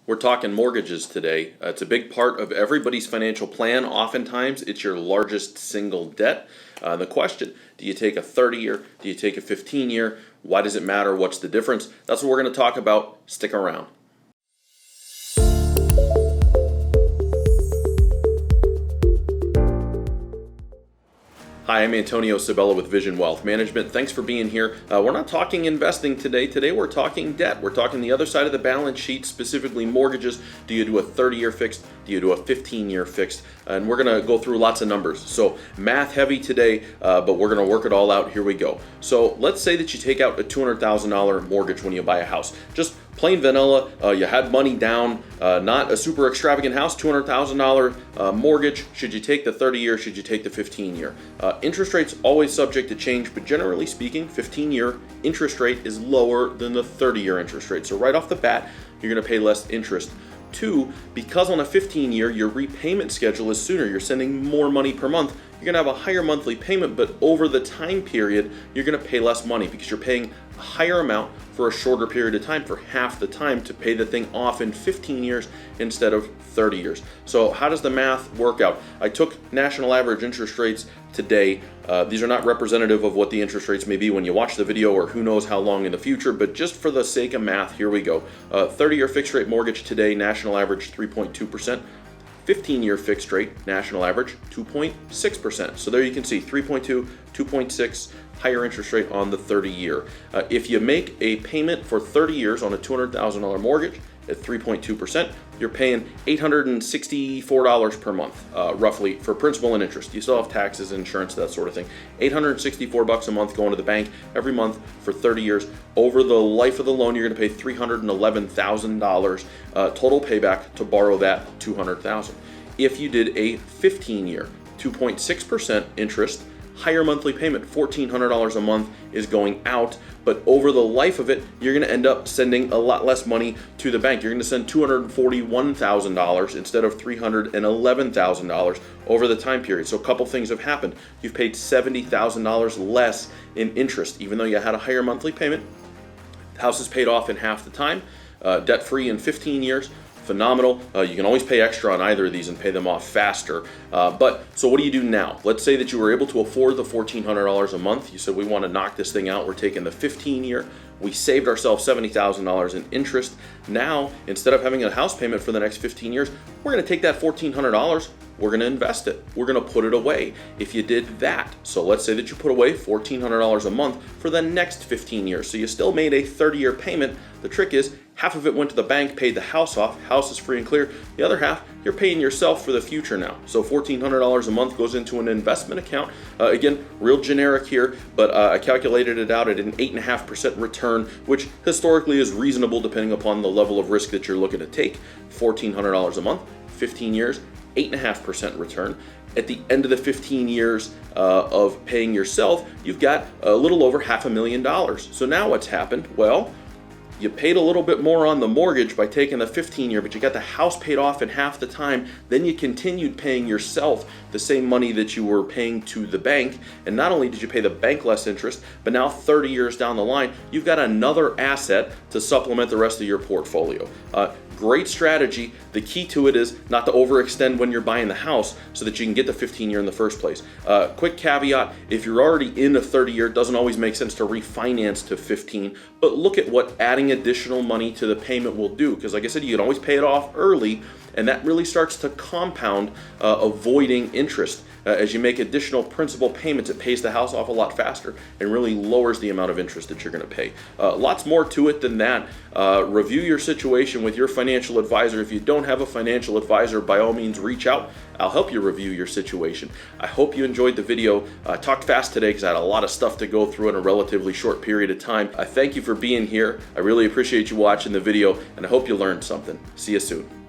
We're talking mortgages today. It's a big part of everybody's financial plan. Oftentimes, it's your largest single debt. The question, do you take a 30-year? Do you take a 15-year? Why does it matter? What's the difference? That's what we're going to talk about. Stick around. Hi, I'm Antonio Cibella with Vision Wealth Management. Thanks for being here. We're not talking investing today. Today we're talking debt. We're talking the other side of the balance sheet, specifically mortgages. Do you do a 30-year fixed? Do you do a 15-year fixed? And we're going to go through lots of numbers. So math heavy today, but we're going to work it all out. Here we go. So let's say that you take out a $200,000 mortgage when you buy a house. Just plain vanilla, you had money down, not a super extravagant house, $200,000 mortgage. Should you take the 30-year? Should you take the 15-year? Interest rates always subject to change, but generally speaking, 15-year interest rate is lower than the 30-year interest rate. So right off the bat, you're going to pay less interest. Two, because on a 15-year, your repayment schedule is sooner. You're sending more money per month. You're going to have a higher monthly payment, but over the time period, you're going to pay less money because you're paying a higher amount for a shorter period of time, for half the time, to pay the thing off in 15 years instead of 30 years. So how does the math work out? I took national average interest rates today. These are not representative of what the interest rates may be when you watch the video or who knows how long in the future, but just for the sake of math, here we go. 30-year fixed rate mortgage today, national average 3.2%. 15-year fixed rate, national average 2.6%. So there you can see 3.2, 2.6, higher interest rate on the 30-year. If you make a payment for 30 years on a $200,000 mortgage at 3.2%, you're paying $864 per month, roughly, for principal and interest. You still have taxes, insurance, that sort of thing. $864 a month going to the bank every month for 30 years. Over the life of the loan, you're going to pay $311,000 total payback to borrow that $200,000. If you did a 15-year, 2.6% interest, higher monthly payment, $1,400 a month is going out, but over the life of it, you're going to end up sending a lot less money to the bank. You're going to send $241,000 instead of $311,000 over the time period. So a couple things have happened. You've paid $70,000 less in interest, even though you had a higher monthly payment. The house is paid off in half the time, debt-free in 15 years. Phenomenal. You can always pay extra on either of these and pay them off faster. So what do you do now? Let's say that you were able to afford the $1,400 a month. You said, we want to knock this thing out. We're taking the 15-year. We saved ourselves $70,000 in interest. Now, instead of having a house payment for the next 15 years, we're going to take that $1,400. We're going to invest it. We're going to put it away. If you did that, so let's say that you put away $1,400 a month for the next 15 years. So you still made a 30-year payment. The trick is, half of it went to the bank, paid the house off. House is free and clear. The other half, you're paying yourself for the future now. So $1,400 a month goes into an investment account. Again, real generic here, but I calculated it out at an 8.5% return, which historically is reasonable depending upon the level of risk that you're looking to take. $1,400 a month, 15 years, 8.5% return. At the end of the 15 years of paying yourself, you've got a little over $500,000. So now what's happened? Well, you paid a little bit more on the mortgage by taking the 15-year, but you got the house paid off in half the time. Then you continued paying yourself the same money that you were paying to the bank. And not only did you pay the bank less interest, but now 30 years down the line, you've got another asset to supplement the rest of your portfolio. Great strategy. The key to it is not to overextend when you're buying the house so that you can get the 15-year in the first place. Quick caveat, if you're already in a 30-year, it doesn't always make sense to refinance to 15, but look at what adding additional money to the payment will do, because like I said, you can always pay it off early, and that really starts to compound, avoiding interest. As you make additional principal payments, it pays the house off a lot faster and really lowers the amount of interest that you're going to pay. Lots more to it than that. Review your situation with your financial advisor. If you don't have a financial advisor, by all means, reach out. I'll help you review your situation. I hope you enjoyed the video. I talked fast today because I had a lot of stuff to go through in a relatively short period of time. I thank you for being here. I really appreciate you watching the video, and I hope you learned something. See you soon.